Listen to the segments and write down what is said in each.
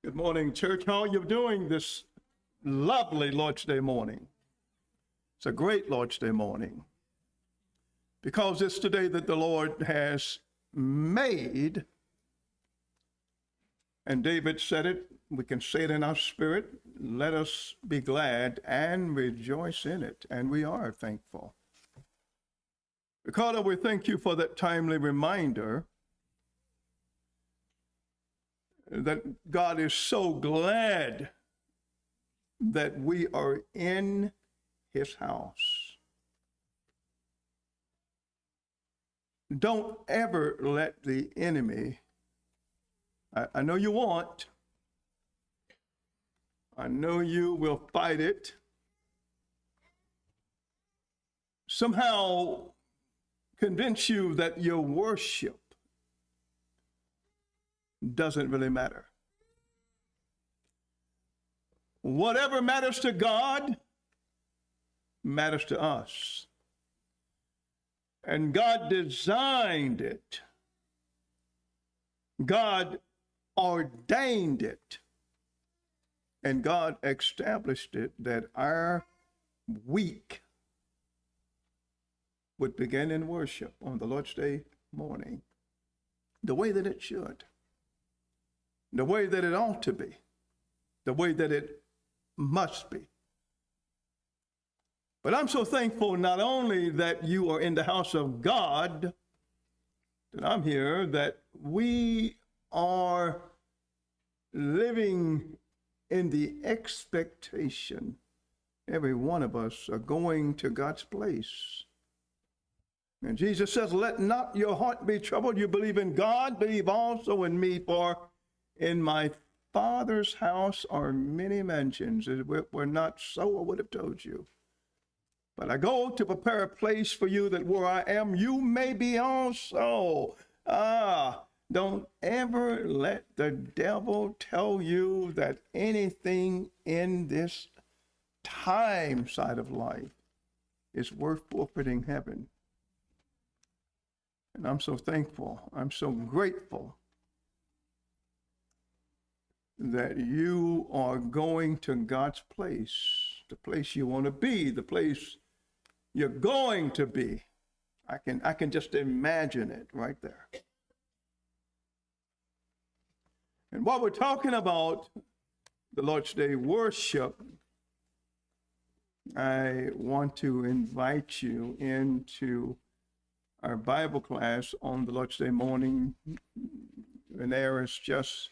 Good morning, church. How are you doing this lovely Lord's Day morning? It's a great Lord's Day morning because it's the day that the Lord has made. And David said it. We can say it in our spirit. Let us be glad and rejoice in it. And we are thankful. Ricardo, we thank you for that timely reminder that God is so glad that we are in his house. Don't ever let the enemy, I know you want, I know you will fight it, somehow convince you that your worship doesn't really matter. Whatever matters to God matters to us. And God designed it. God ordained it. And God established it that our week would begin in worship on the Lord's Day morning, the way that it should. The way that it ought to be, the way that it must be. But I'm so thankful not only that you are in the house of God, that I'm here, that we are living in the expectation, every one of us are going to God's place. And Jesus says, let not your heart be troubled. You believe in God, believe also in me, for in my Father's house are many mansions. If it were not so, I would have told you. But I go to prepare a place for you, that where I am, you may be also. Don't ever let the devil tell you that anything in this time side of life is worth forfeiting heaven. And I'm so thankful. I'm so grateful that you are going to God's place, the place you want to be, the place you're going to be. I can just imagine it right there. And while we're talking about the Lord's Day worship, I want to invite you into our Bible class on the Lord's Day morning. And Eris just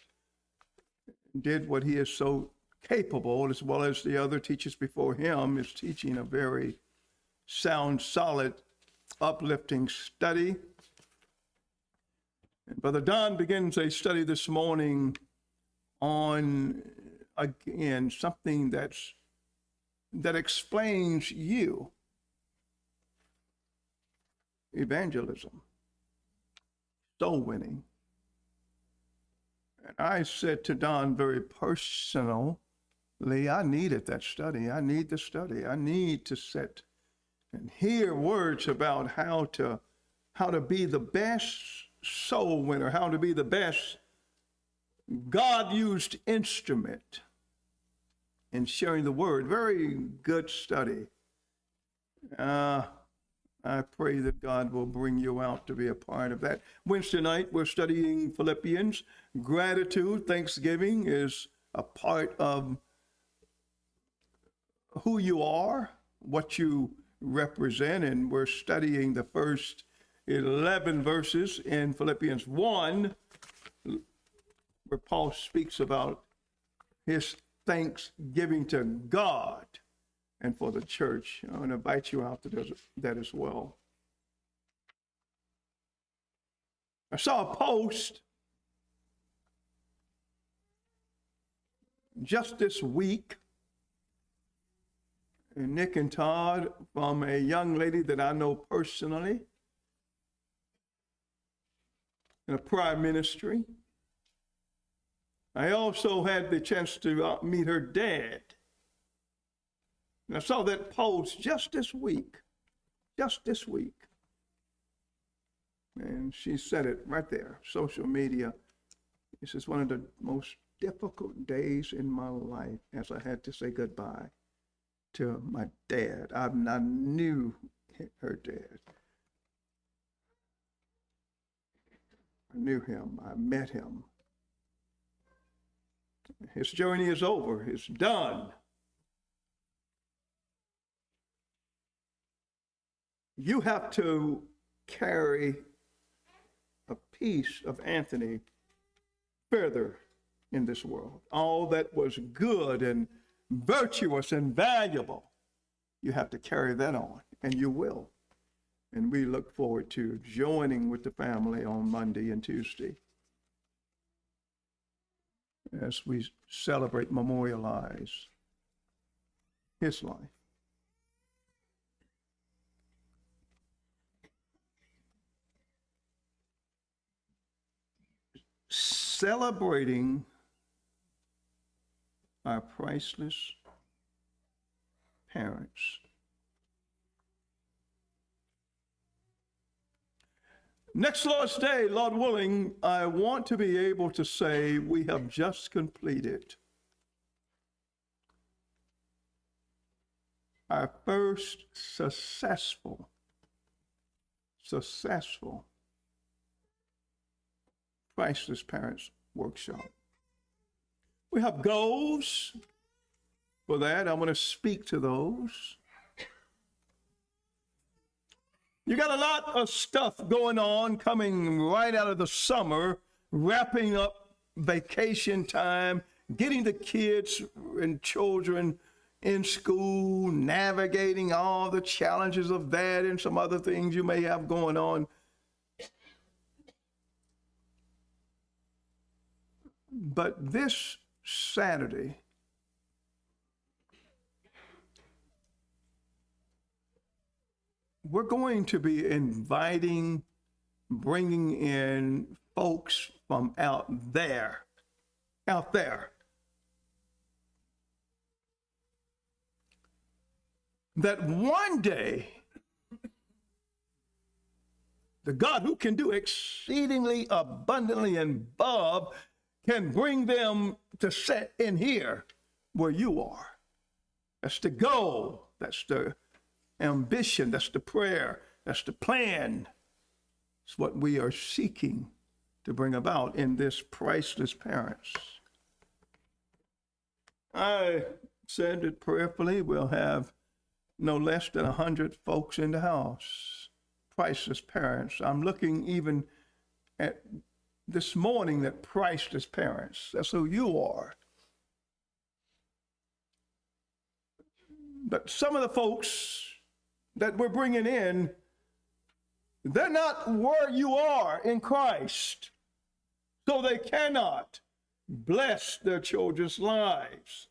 did what he is so capable, as well as the other teachers before him, is teaching a very sound, solid, uplifting study. And Brother Don begins a study this morning on, again, something that explains you. Evangelism, soul winning. And I said to Don very personally, I needed that study. I need the study. I need to sit and hear words about how to be the best soul winner, how to be the best God-used instrument in sharing the word. Very good study. I pray that God will bring you out to be a part of that. Wednesday night, we're studying Philippians. Gratitude, thanksgiving is a part of who you are, what you represent, and we're studying the first 11 verses in Philippians 1, where Paul speaks about his thanksgiving to God and for the church. I want to invite you out to that as well. I saw a post just this week, Nick and Todd, from a young lady that I know personally in a prior ministry. I also had the chance to meet her dad. And I saw that post just this week. And she said it right there, social media. This is one of the most difficult days in my life as I had to say goodbye to my dad. I knew her dad. I knew him. I met him. His journey is over. It's done. You have to carry a piece of Anthony further in this world. All that was good and virtuous and valuable, you have to carry that on, and you will. And we look forward to joining with the family on Monday and Tuesday as we celebrate, memorialize his life. Celebrating our priceless parents. Next Lord's Day, Lord willing, I want to be able to say we have just completed our first successful Priceless Parents Workshop. We have goals for that. I want to speak to those. You got a lot of stuff going on coming right out of the summer, wrapping up vacation time, getting the kids and children in school, navigating all the challenges of that and some other things you may have going on. But this Saturday, we're going to be bringing in folks from out there, that one day, the God who can do exceedingly abundantly and above can bring them to sit in here where you are. That's the goal. That's the ambition. That's the prayer. That's the plan. It's what we are seeking to bring about in this Priceless Parents. I said it prayerfully, we'll have no less than 100 folks in the house. Priceless Parents. I'm looking even at this morning at Priceless Parents. That's who you are. But some of the folks that we're bringing in, they're not where you are in Christ. So they cannot bless their children's lives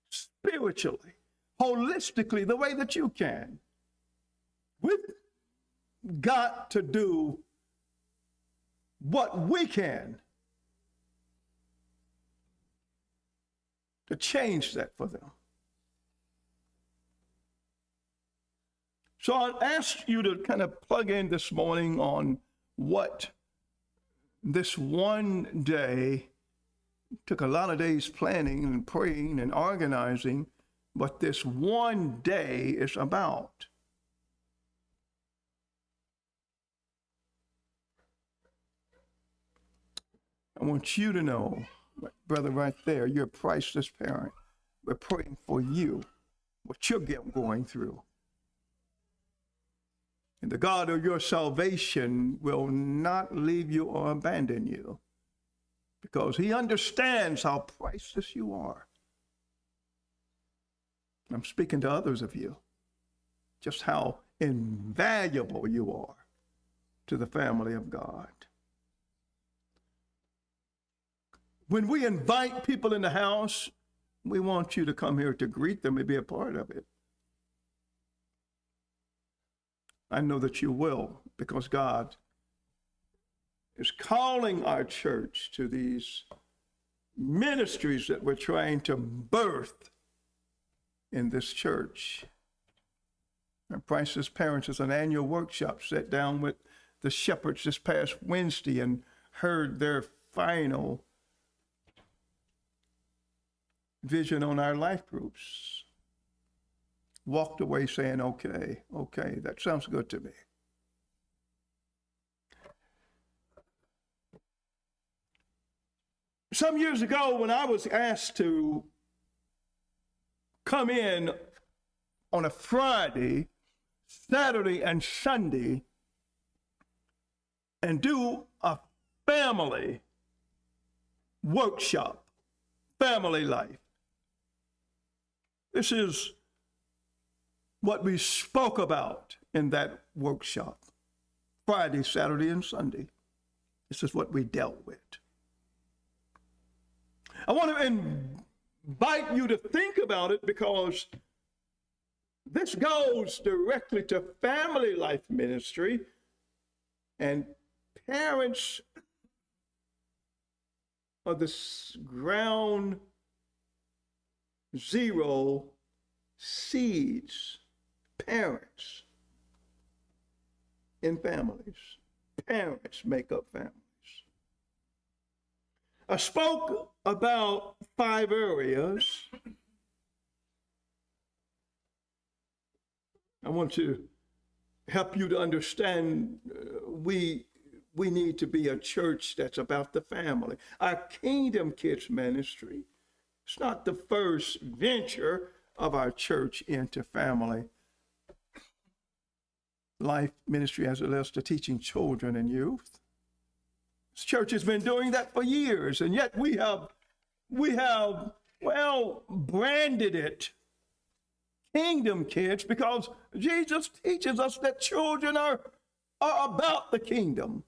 spiritually, holistically, the way that you can. We've got to do what we can to change that for them. So I'll ask you to kind of plug in this morning on what this one day, took a lot of days planning and praying and organizing, what this one day is about. I want you to know, brother, right there, you're a priceless parent. We're praying for you, what you're going through. And the God of your salvation will not leave you or abandon you, because he understands how priceless you are. I'm speaking to others of you, just how invaluable you are to the family of God. When we invite people in the house, we want you to come here to greet them and be a part of it. I know that you will, because God is calling our church to these ministries that we're trying to birth in this church. Our Priceless Parents is an annual workshop. Sat down with the shepherds this past Wednesday and heard their final vision on our life groups. Walked away saying, okay, that sounds good to me. Some years ago, when I was asked to come in on a Friday, Saturday, and Sunday and do a family workshop, family life. This is what we spoke about in that workshop, Friday, Saturday, and Sunday. This is what we dealt with. I want to invite you to think about it because this goes directly to family life ministry, and parents are the ground zero seeds. Parents in families. Parents make up families. I spoke about 5 areas. I want to help you to understand we need to be a church that's about the family. Our Kingdom Kids ministry, it's not the first venture of our church into family life ministry as it relates to teaching children and youth. This church has been doing that for years, and yet we have branded it Kingdom Kids because Jesus teaches us that children are about the kingdom.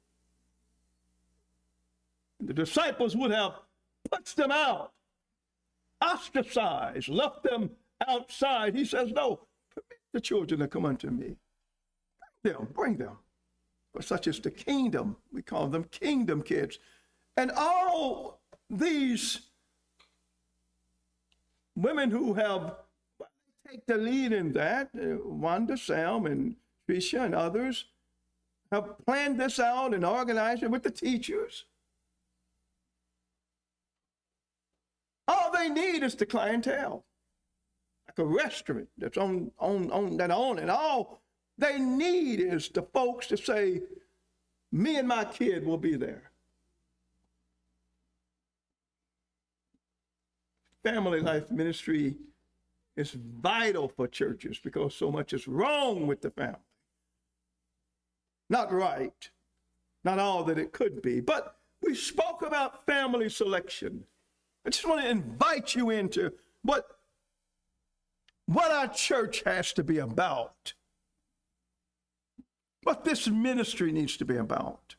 The disciples would have pushed them out, ostracized, left them outside. He says, no, permit the children to come unto me. Bring them. For such is the kingdom. We call them Kingdom Kids. And all these women who have take the lead in that, Wanda, Sam, and Tricia, and others, have planned this out and organized it with the teachers. All they need is the clientele, like a restaurant that's on and all they need is the folks to say, me and my kid will be there. Family life ministry is vital for churches because so much is wrong with the family. Not right, not all that it could be, but we spoke about family selection. I just want to invite you into what our church has to be about, what this ministry needs to be about.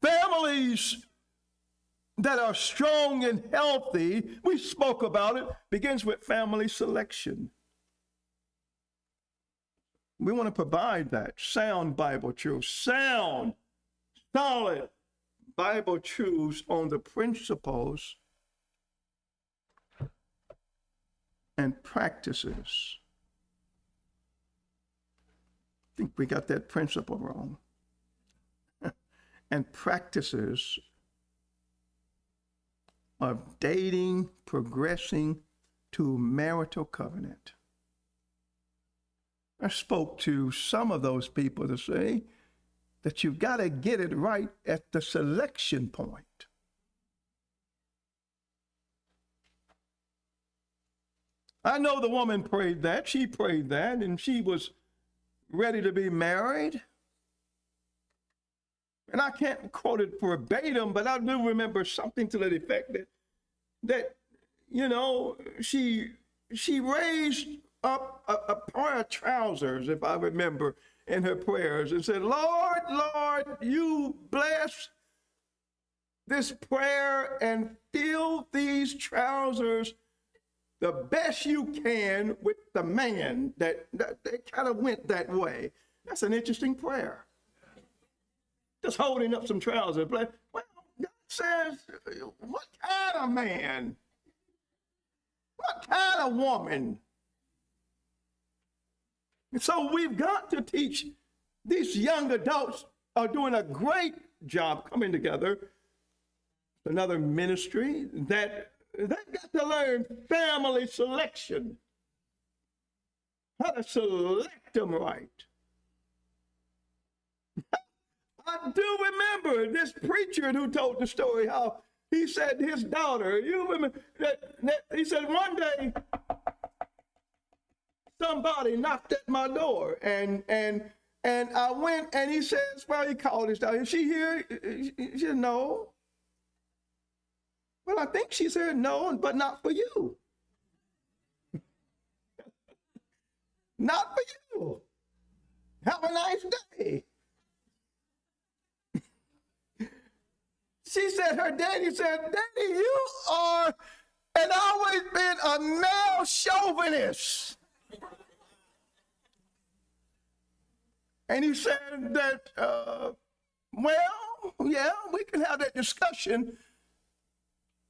Families that are strong and healthy, we spoke about it, begins with family selection. We want to provide that sound Bible truth, sound, solid Bible truths on the principles and practices. I think we got that principle wrong. And practices of dating, progressing to marital covenant. I spoke to some of those people to say that you've got to get it right at the selection point. I know the woman prayed that, she prayed that, and she was ready to be married. And I can't quote it verbatim, but I do remember something to that effect that you know, she raised up a pair of trousers, if I remember, in her prayers and said, Lord, Lord, you bless this prayer and fill these trousers the best you can with the man that kind of went that way. That's an interesting prayer. Just holding up some trousers. Well, God says, what kind of man? What kind of woman? And so we've got to teach. These young adults are doing a great job coming together. Another ministry that They've got to learn family selection, how to select them right. I do remember this preacher who told the story how he said his daughter, you remember that he said one day somebody knocked at my door and I went and he says, well, he called his daughter. Is she here? She said, no. Well, I think she said no, but not for you. Not for you. Have a nice day. She said, her daddy said, Daddy, you are and always been a male chauvinist. And he said that, well, yeah, we can have that discussion,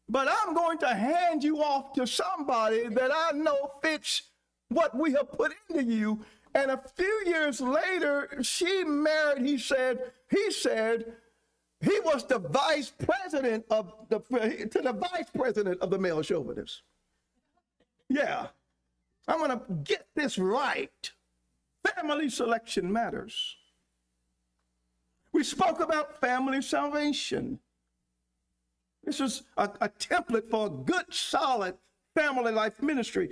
but I'm going to hand you off to somebody that I know fits what we have put into you. And a few years later, she married, he said, he was the vice president of the vice president of the male chauvinists. Yeah, I'm going to get this right. Family selection matters. We spoke about family salvation. This is a template for a good, solid family life ministry.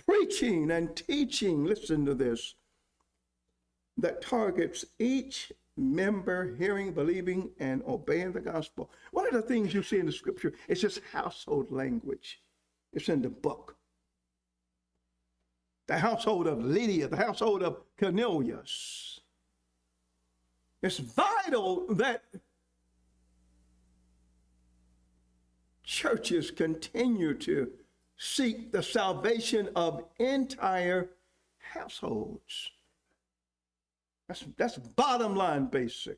Preaching and teaching, listen to this, that targets each member hearing, believing, and obeying the gospel. One of the things you see in the scripture is just household language. It's in the book. The household of Lydia, the household of Cornelius. It's vital that churches continue to seek the salvation of entire households. That's bottom line basic.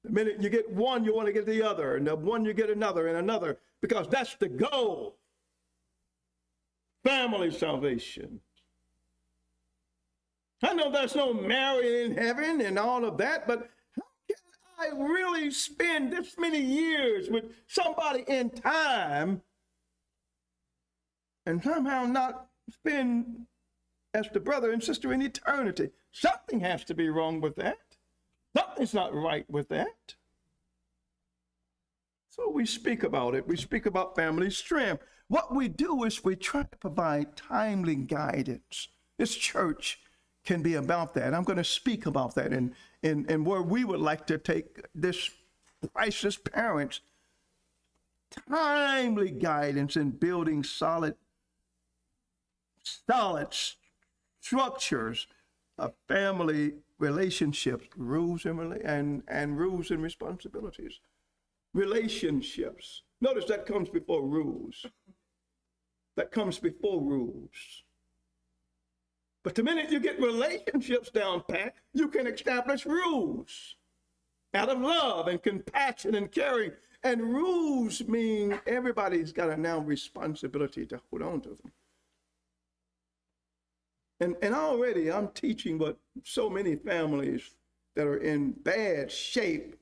The minute you get one, you want to get the other, and the one you get another and another, because that's the goal. Family salvation. I know there's no marrying in heaven and all of that, but how can I really spend this many years with somebody in time and somehow not spend as the brother and sister in eternity? Something has to be wrong with that. Something's not right with that. So we speak about it. We speak about family strength. What we do is we try to provide timely guidance. This church can be about that. I'm going to speak about that and where we would like to take this Priceless parents. Timely guidance in building solid structures of family relationships, rules and rules and responsibilities. Relationships. Notice that comes before rules. That comes before rules. But the minute you get relationships down pat, you can establish rules out of love and compassion and caring. And rules mean everybody's got a now responsibility to hold on to them. And already I'm teaching what so many families that are in bad shape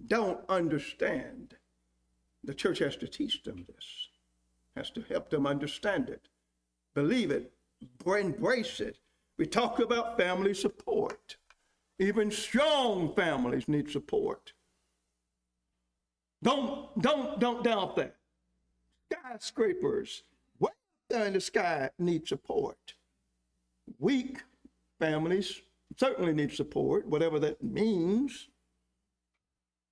don't understand. The church has to teach them this, has to help them understand it, believe it, embrace it. We talk about family support. Even strong families need support. Don't doubt that. Skyscrapers way up there in the sky need support. Weak families certainly need support, whatever that means.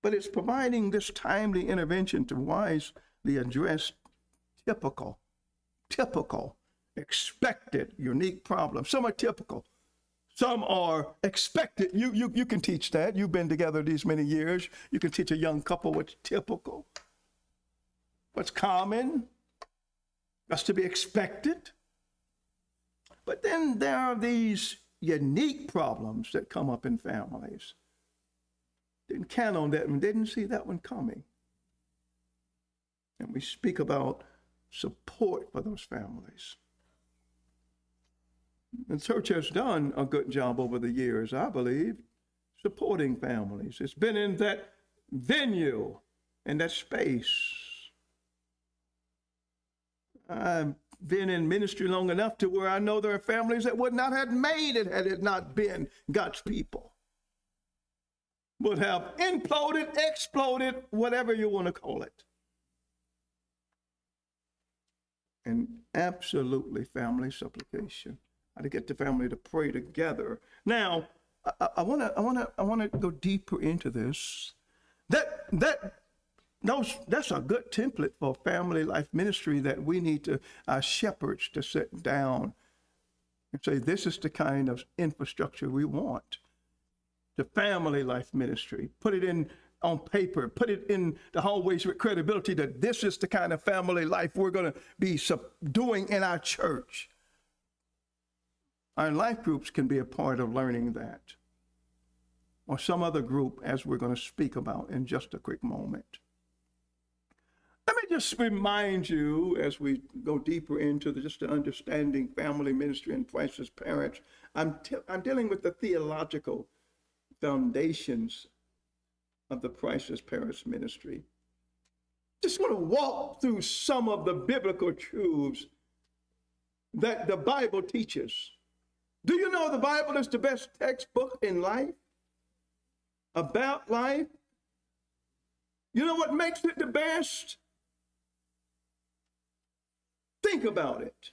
But it's providing this timely intervention to wisely address typical, expected, unique problems. Some are typical. Some are expected. You can teach that. You've been together these many years. You can teach a young couple what's typical, what's common, what's to be expected. But then there are these unique problems that come up in families. Didn't count on that one, didn't see that one coming. And we speak about support for those families. The church has done a good job over the years, I believe, supporting families. It's been in that venue and that space. I've been in ministry long enough to where I know there are families that would not have made it had it not been God's people. Would have imploded, exploded, whatever you want to call it. And absolutely family supplication. How to get the family to pray together. Now, I want to go deeper into this. That's a good template for family life ministry that we need to, our shepherds, to sit down and say, this is the kind of infrastructure we want. The family life ministry, put it in on paper, put it in the hallways with credibility that this is the kind of family life we're going to be doing in our church. Our life groups can be a part of learning that, or some other group, as we're going to speak about in just a quick moment. Let me just remind you, as we go deeper into just the understanding family ministry and Priceless parents, I'm dealing with the theological foundations of the Priceless Parents ministry. Just want to walk through some of the biblical truths that the Bible teaches. Do you know the Bible is the best textbook in life? About life? You know what makes it the best? Think about it.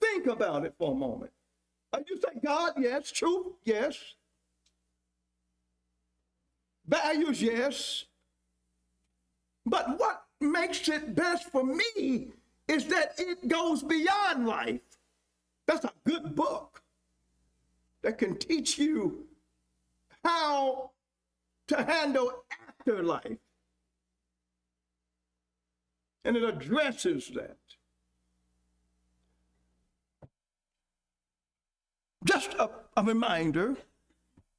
Think about it for a moment. You say, God, yes. Truth, yes. Values, yes. But what makes it best for me is that it goes beyond life. That's a good book that can teach you how to handle afterlife. And it addresses that. Just a reminder,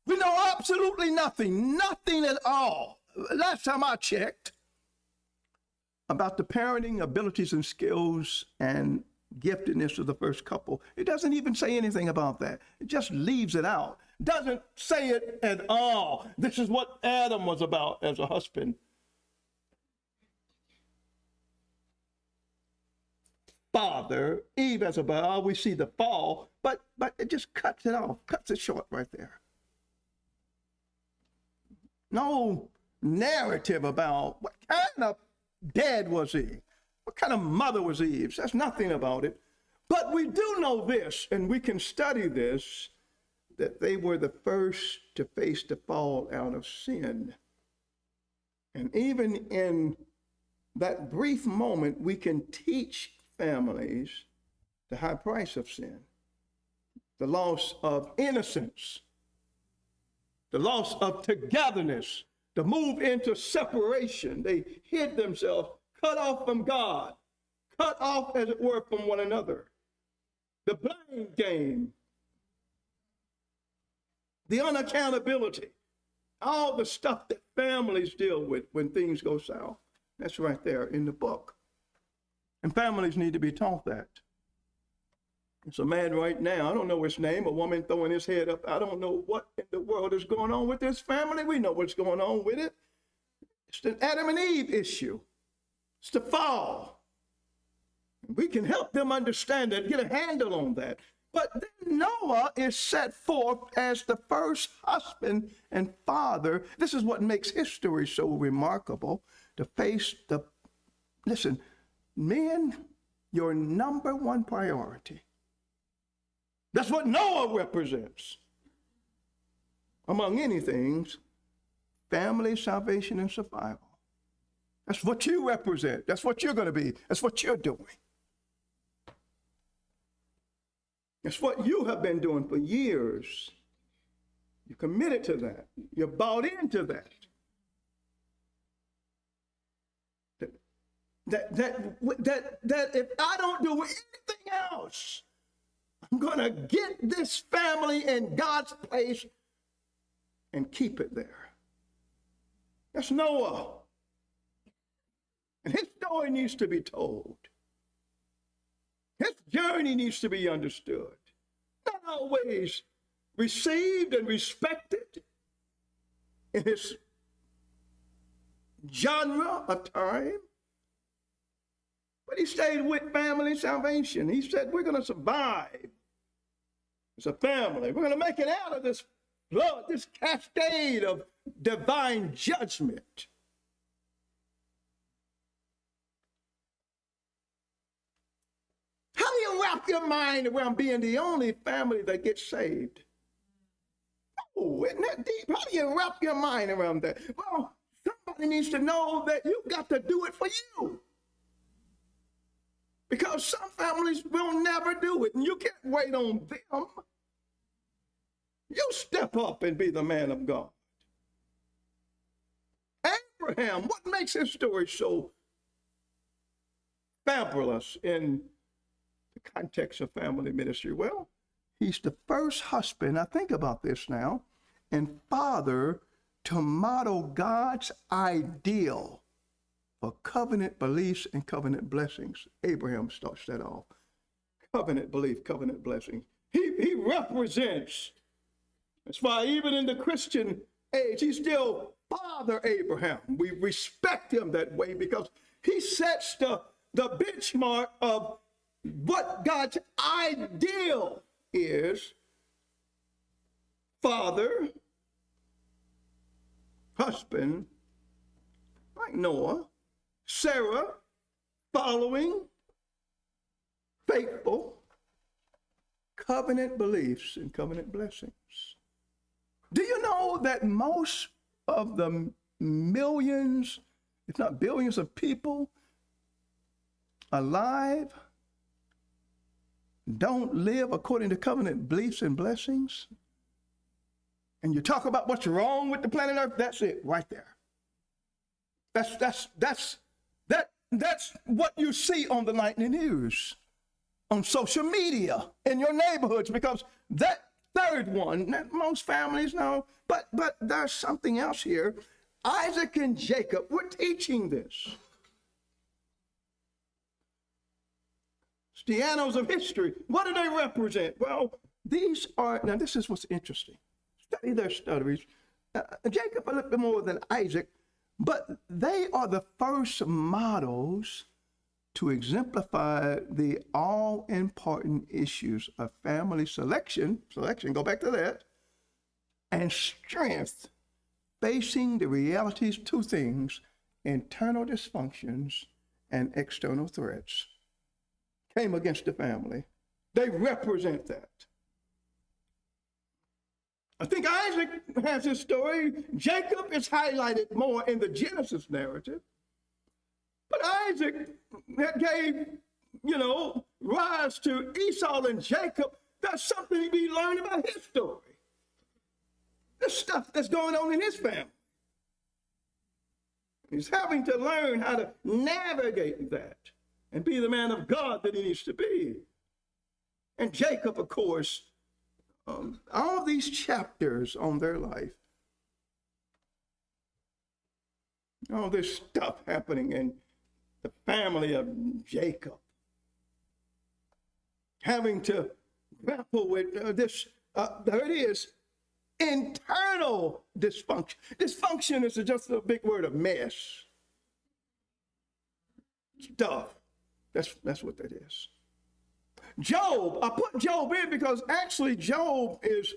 we know absolutely nothing at all, last time I checked, about the parenting abilities and skills and giftedness of the first couple. It doesn't even say anything about that. It just leaves it out. Doesn't say it at all. This is what Adam was about as a husband. Father, Eve as a boy, we see the fall, but it just cuts it off, cuts it short right there. No narrative about what kind of dad was he, what kind of mother was Eve. There's nothing about it. But we do know this, and we can study this, that they were the first to face the fall out of sin. And even in that brief moment, we can teach families the high price of sin, the loss of innocence, the loss of togetherness, the move into separation. They hid themselves, cut off from God, cut off, as it were, from one another. The blame game, the unaccountability, all the stuff that families deal with when things go south. That's right there in the book. And families need to be taught that. It's a man right now, I don't know his name, a woman throwing his head up. I don't know what in the world is going on with this family. We know what's going on with it. It's the Adam and Eve issue. It's the fall. We can help them understand that, get a handle on that. But then Noah is set forth as the first husband and father. This is what makes history so remarkable, to face the, listen, men, your number one priority. That's what Noah represents. Among any things, family, salvation, and survival. That's what you represent. That's what you're going to be. That's what you're doing. That's what you have been doing for years. You're committed to that. You're bought into that. That if I don't do anything else, I'm going to get this family in God's place and keep it there. That's Noah. And his story needs to be told. His journey needs to be understood. Not always received and respected in his genre of time. But he stayed with family salvation. He said, we're going to survive as a family. We're going to make it out of this flood, this cascade of divine judgment. How do you wrap your mind around being the only family that gets saved? Oh, isn't that deep? How do you wrap your mind around that? Well, somebody needs to know that you've got to do it for you. Because some families will never do it, and you can't wait on them. You step up and be the man of God. Abraham, what makes his story so fabulous in the context of family ministry? Well, he's the first husband, I think about this now, and father to model God's ideal for covenant beliefs and covenant blessings. Abraham starts that off. Covenant belief, covenant blessing. He represents. That's why even in the Christian age, he's still Father Abraham. We respect him that way because he sets the benchmark of what God's ideal is. Father, husband, like Noah, Sarah, following, faithful, covenant beliefs and covenant blessings. Do you know that most of the millions, if not billions of people alive don't live according to covenant beliefs and blessings? And you talk about what's wrong with the planet Earth, that's it right there. That's what you see on the nightly news, on social media, in your neighborhoods, because that third one, that most families know, but there's something else here. Isaac and Jacob, we're teaching this. It's the annals of history. What do they represent? Well, these are, now this is what's interesting. Study their studies. Jacob a little bit more than Isaac, but they are the first models to exemplify the all-important issues of family selection, go back to that, and strength, facing the realities, two things, internal dysfunctions and external threats, came against the family. They represent that. I think Isaac has his story. Jacob is highlighted more in the Genesis narrative. But Isaac gave, rise to Esau and Jacob. That's something to be learned about his story. The stuff that's going on in his family. He's having to learn how to navigate that and be the man of God that he needs to be. And Jacob, of course, all these chapters on their life, all this stuff happening in the family of Jacob, having to grapple with this, there it is, internal dysfunction. Dysfunction is just a big word of mess. Stuff. That's what that is. Job, I put Job in because actually Job is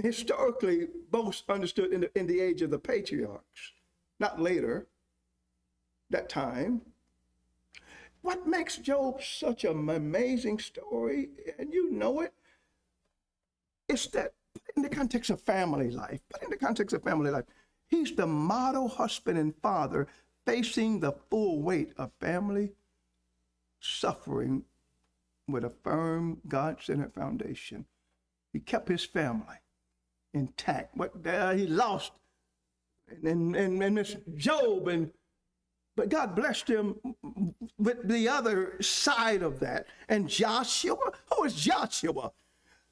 historically most understood in the age of the patriarchs, not later, that time. What makes Job such an amazing story, and you know it, is that in the context of family life, he's the model husband and father facing the full weight of family suffering with a firm God-centered foundation. He kept his family intact. But he lost and Miss Job, but God blessed him with the other side of that. And Joshua, who is Joshua?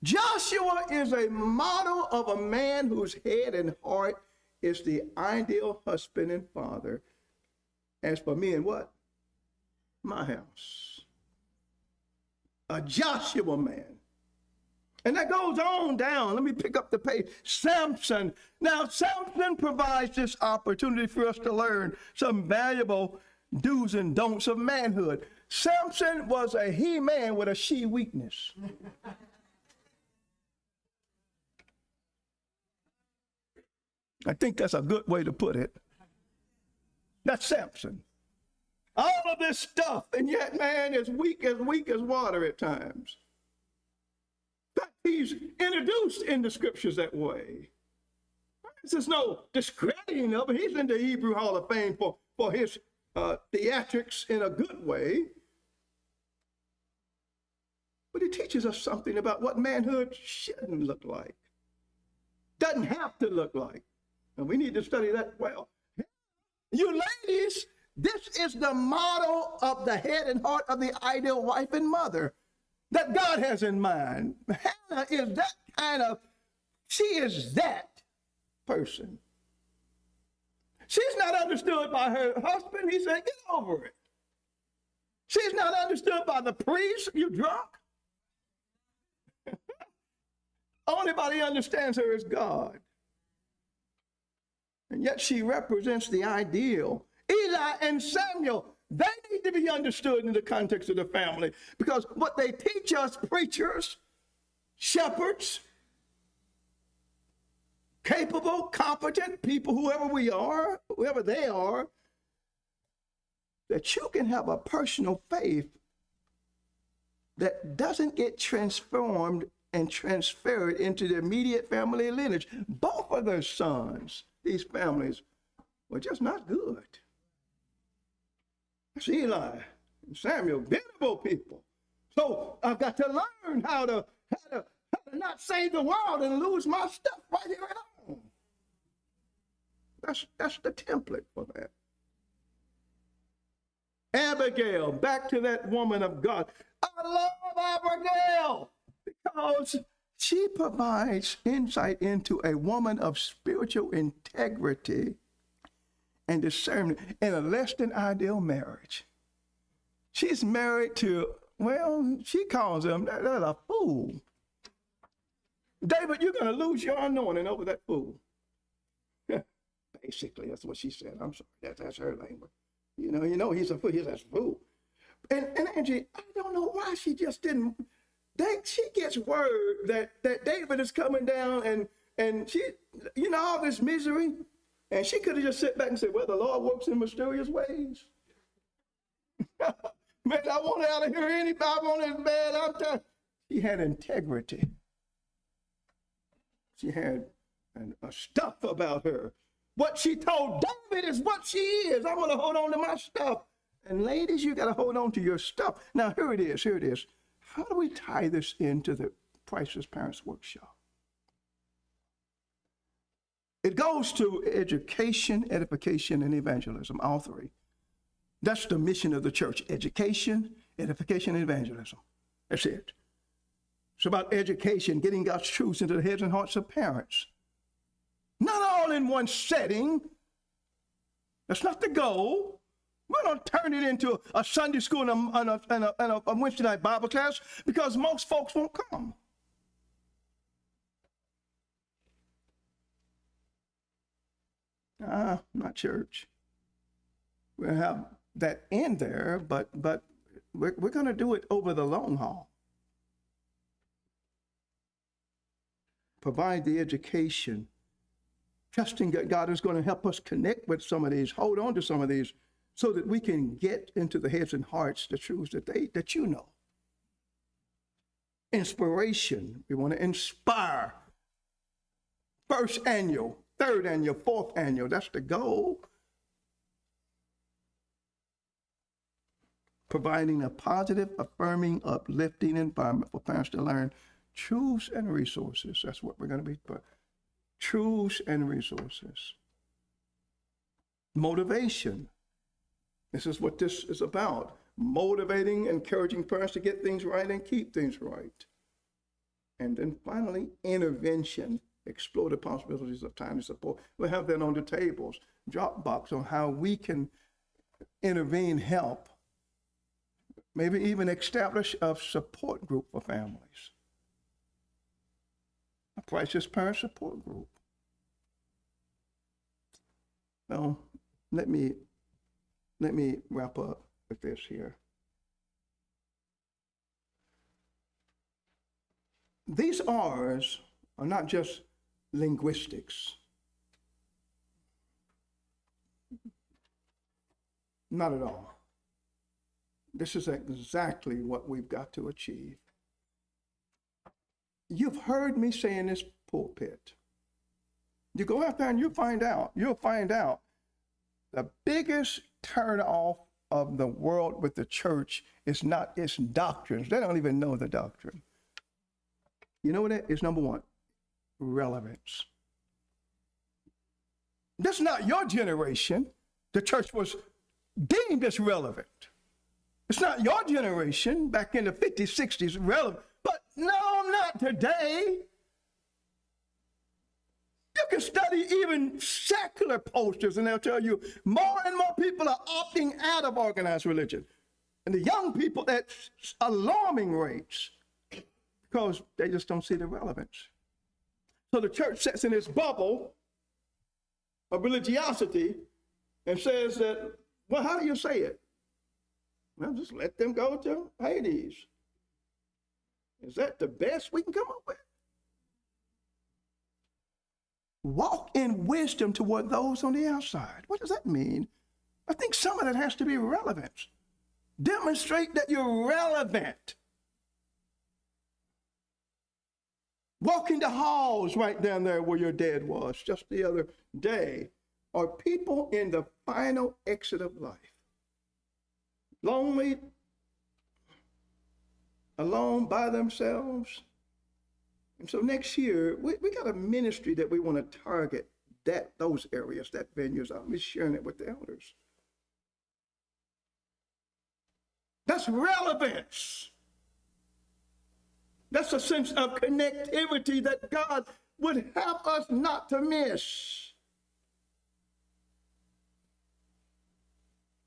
Joshua is a model of a man whose head and heart is the ideal husband and father. As for me and what? My house. A Joshua man. And that goes on down. Let me pick up the page. Samson. Now, Samson provides this opportunity for us to learn some valuable do's and don'ts of manhood. Samson was a he-man with a she weakness. I think that's a good way to put it. That's Samson. All of this stuff, and yet man is weak as water at times. But he's introduced in the scriptures that way. There's no discrediting of him. He's in the Hebrew Hall of Fame for his theatrics in a good way. But he teaches us something about what manhood shouldn't look like. Doesn't have to look like. And we need to study that well. You ladies, this is the model of the head and heart of the ideal wife and mother that God has in mind. Hannah is that kind of, she is that person. She's not understood by her husband. He said, get over it. She's not understood by the priest. You drunk? Only body understands her is God. And yet she represents the ideal. Eli and Samuel, they need to be understood in the context of the family, because what they teach us, preachers, shepherds, capable, competent people, whoever we are, whoever they are, that you can have a personal faith that doesn't get transformed and transferred into the immediate family lineage. Both of their sons, these families, were just not good. That's Eli and Samuel, venerable people. So I've got to learn how to not save the world and lose my stuff right here at home. That's the template for that. Abigail, back to that woman of God. I love Abigail because she provides insight into a woman of spiritual integrity and discernment in a less than ideal marriage. She's married to, well, she calls him that a fool. David, you're going to lose your anointing over that fool. Basically, that's what she said. I'm sorry, that's her language. You know, he's a fool. He's a fool. And Angie, I don't know why she just didn't. She gets word that David is coming down, and she, all this misery, and she could have just sat back and said, well, the Lord works in mysterious ways. Man, I want out of here anybody. I want it bad. I'm tired. She had integrity. She had a stuff about her. What she told David is what she is. I'm going to hold on to my stuff. And ladies, you got to hold on to your stuff. Now, here it is. How do we tie this into the Priceless Parents Workshop? It goes to education, edification, and evangelism, all three. That's the mission of the church: education, edification, and evangelism. That's it. It's about education, getting God's truths into the heads and hearts of parents. Not all in one setting. That's not the goal. We don't turn it into a Sunday school and a Wednesday night Bible class, because most folks won't come. Not church. We'll have that in there, but we're going to do it over the long haul. Provide the education, trusting that God is going to help us connect with some of these, hold on to some of these, so that we can get into the heads and hearts the truths that you know. Inspiration. We want to inspire. First annual, third annual, fourth annual. That's the goal. Providing a positive, affirming, uplifting environment for parents to learn truths and resources. That's what we're going to be. Truths and resources. Motivation. This is what this is about. Motivating, encouraging parents to get things right and keep things right. And then finally, intervention. Explore the possibilities of timely support. We'll have that on the tables, Dropbox, on how we can intervene, help, maybe even establish a support group for families. a Priceless Parent Support Group. Now, let me wrap up with this here. These R's are not just linguistics. Not at all. This is exactly what we've got to achieve. You've heard me say in this pulpit, you go out there and you'll find out the biggest turnoff of the world with the church is not its doctrines. They don't even know the doctrine. You know what it is? Number one, relevance. That's not your generation. The church was deemed as relevant. It's not your generation back in the 50s, 60s relevant. But no, not today. You can study even secular posters and they'll tell you more and more people are opting out of organized religion. And the young people at alarming rates because they just don't see the relevance. So the church sits in its bubble of religiosity and says that, well, how do you say it? Well, just let them go to Hades. Is that the best we can come up with? Walk in wisdom toward those on the outside. What does that mean? I think some of that has to be relevance. Demonstrate that you're relevant. Walk in the halls right down there where your dad was just the other day are people in the final exit of life. Lonely, alone by themselves. And so next year, we got a ministry that we want to target those areas, that venues. I'll be sharing it with the elders. That's relevance. That's a sense of connectivity that God would have us not to miss.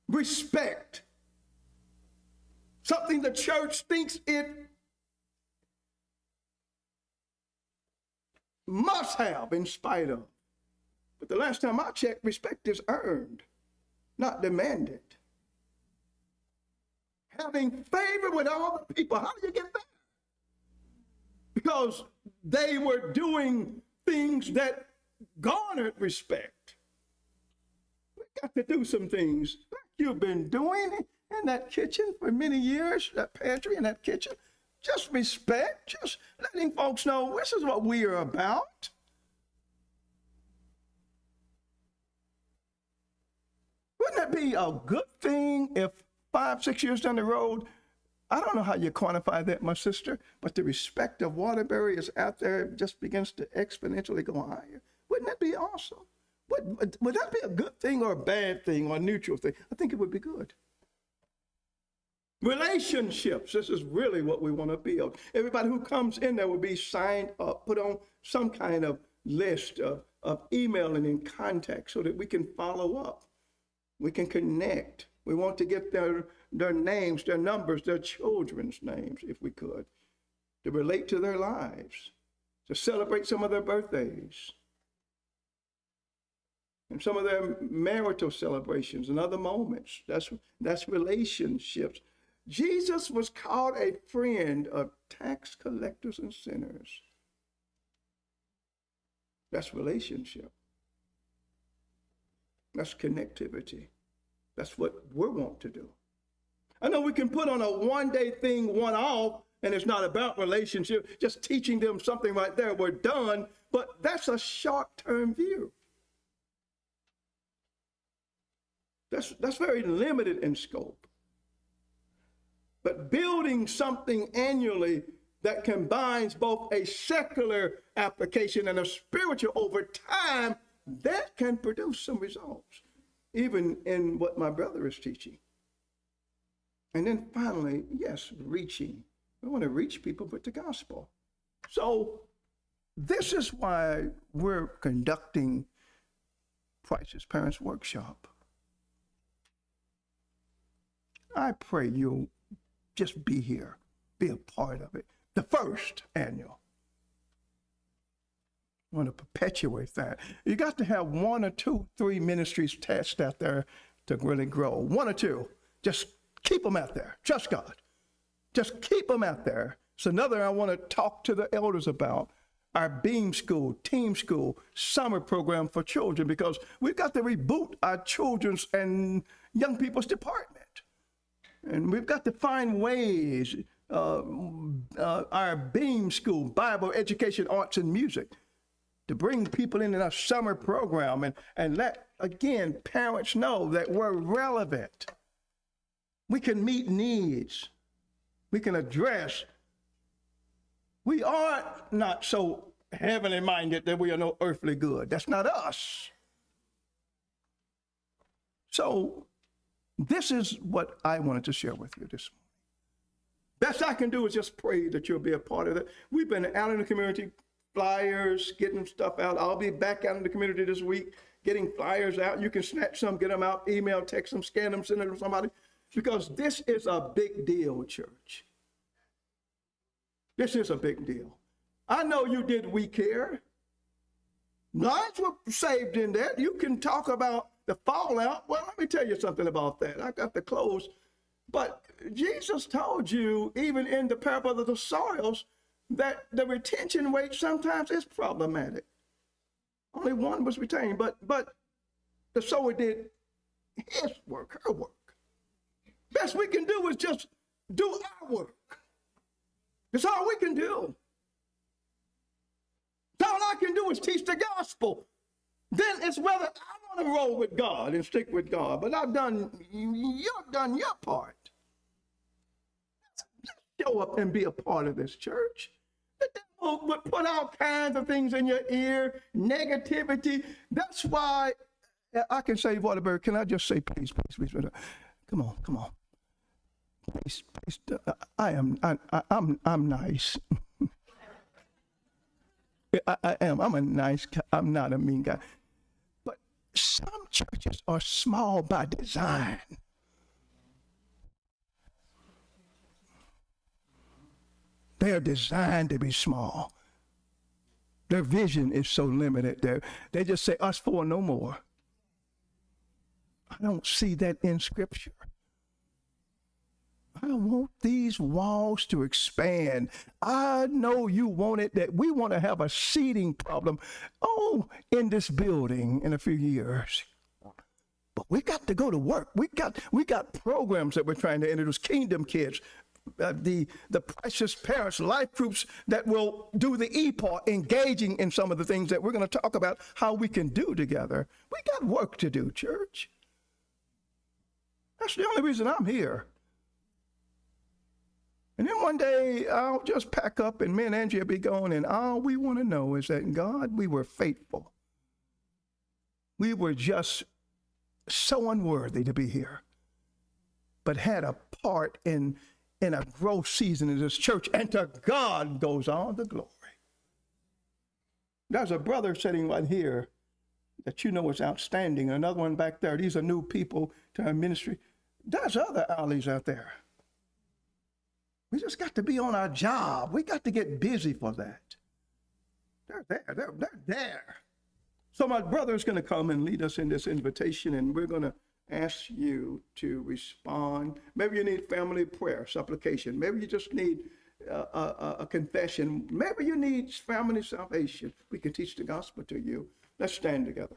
Respect. Something the church thinks it must have in spite of. But the last time I checked, respect is earned, not demanded. Having favor with all the people, how do you get that? Because they were doing things that garnered respect. We got to do some things like you've been doing in that kitchen for many years, that pantry and that kitchen. Just respect, just letting folks know this is what we are about. Wouldn't that be a good thing if 5, 6 years down the road, I don't know how you quantify that, my sister, but the respect of Waterbury is out there, just begins to exponentially go higher. Wouldn't that be awesome? Would that be a good thing or a bad thing or a neutral thing? I think it would be good. Relationships, this is really what we want to build. Everybody who comes in there will be signed up, put on some kind of list of email and in contact so that we can follow up. We can connect. We want to get their names, their numbers, their children's names, if we could, to relate to their lives, to celebrate some of their birthdays, and some of their marital celebrations and other moments. That's relationships. Jesus was called a friend of tax collectors and sinners. That's relationship. That's connectivity. That's what we want to do. I know we can put on a one-day thing, one-off, and it's not about relationship, just teaching them something right there, we're done, but that's a short-term view. That's very limited in scope. But building something annually that combines both a secular application and a spiritual over time, that can produce some results, even in what my brother is teaching. And then finally, yes, reaching. We want to reach people with the gospel. So this is why we're conducting Priceless Parents Workshop. I pray you'll just be here, be a part of it. The first annual. I want to perpetuate that. You got to have 1 or 2, 3 ministries test out there to really grow. 1 or 2. Just keep them out there. Trust God. Just keep them out there. It's another I want to talk to the elders about. Our Beam School, Team School, summer program for children, because we've got to reboot our children's and young people's department. And we've got to find ways, our Beam School, Bible, Education, Arts, and Music, to bring people into our summer program and let, again, parents know that we're relevant. We can meet needs. We can address. We are not so heavenly minded that we are no earthly good. That's not us. So this is what I wanted to share with you this morning. Best I can do is just pray that you'll be a part of it. We've been out in the community, flyers, getting stuff out. I'll be back out in the community this week, getting flyers out. You can snatch some, get them out, email, text them, scan them, send them to somebody, because this is a big deal, church. This is a big deal. I know you did We Care. Lives were saved in that. You can talk about the fallout. Well, let me tell you something about that. I got to close. But Jesus told you, even in the parable of the soils, that the retention rate sometimes is problematic. Only one was retained, but the sower did his work, her work. Best we can do is just do our work. That's all we can do. All I can do is teach the gospel. Then it's whether I want to roll with God and stick with God. But you've done your part. Let's show up and be a part of this church. The devil would put all kinds of things in your ear, negativity. That's why I can say, Waterbury, can I just say, please. Come on. Please. I'm nice. I am. I'm a nice guy. I'm not a mean guy. But some churches are small by design. They are designed to be small. Their vision is so limited. They just say, us four, no more. I don't see that in Scripture. I want these walls to expand. I know you want it, that we want to have a seating problem, in this building in a few years. But we got to go to work. We got programs that we're trying to introduce, Kingdom Kids, the Priceless Parents, life groups that will do the E part, engaging in some of the things that we're going to talk about, how we can do together. We got work to do, church. That's the only reason I'm here. And then one day I'll just pack up and me and Angie will be gone, and all we want to know is that, God, we were faithful. We were just so unworthy to be here, but had a part in a growth season in this church, and to God goes all the glory. There's a brother sitting right here that you know is outstanding, another one back there. These are new people to our ministry. There's other alleys out there. We just got to be on our job. We got to get busy for that. They're there. So my brother is going to come and lead us in this invitation, and we're going to ask you to respond. Maybe you need family prayer, supplication. Maybe you just need a confession. Maybe you need family salvation. We can teach the gospel to you. Let's stand together.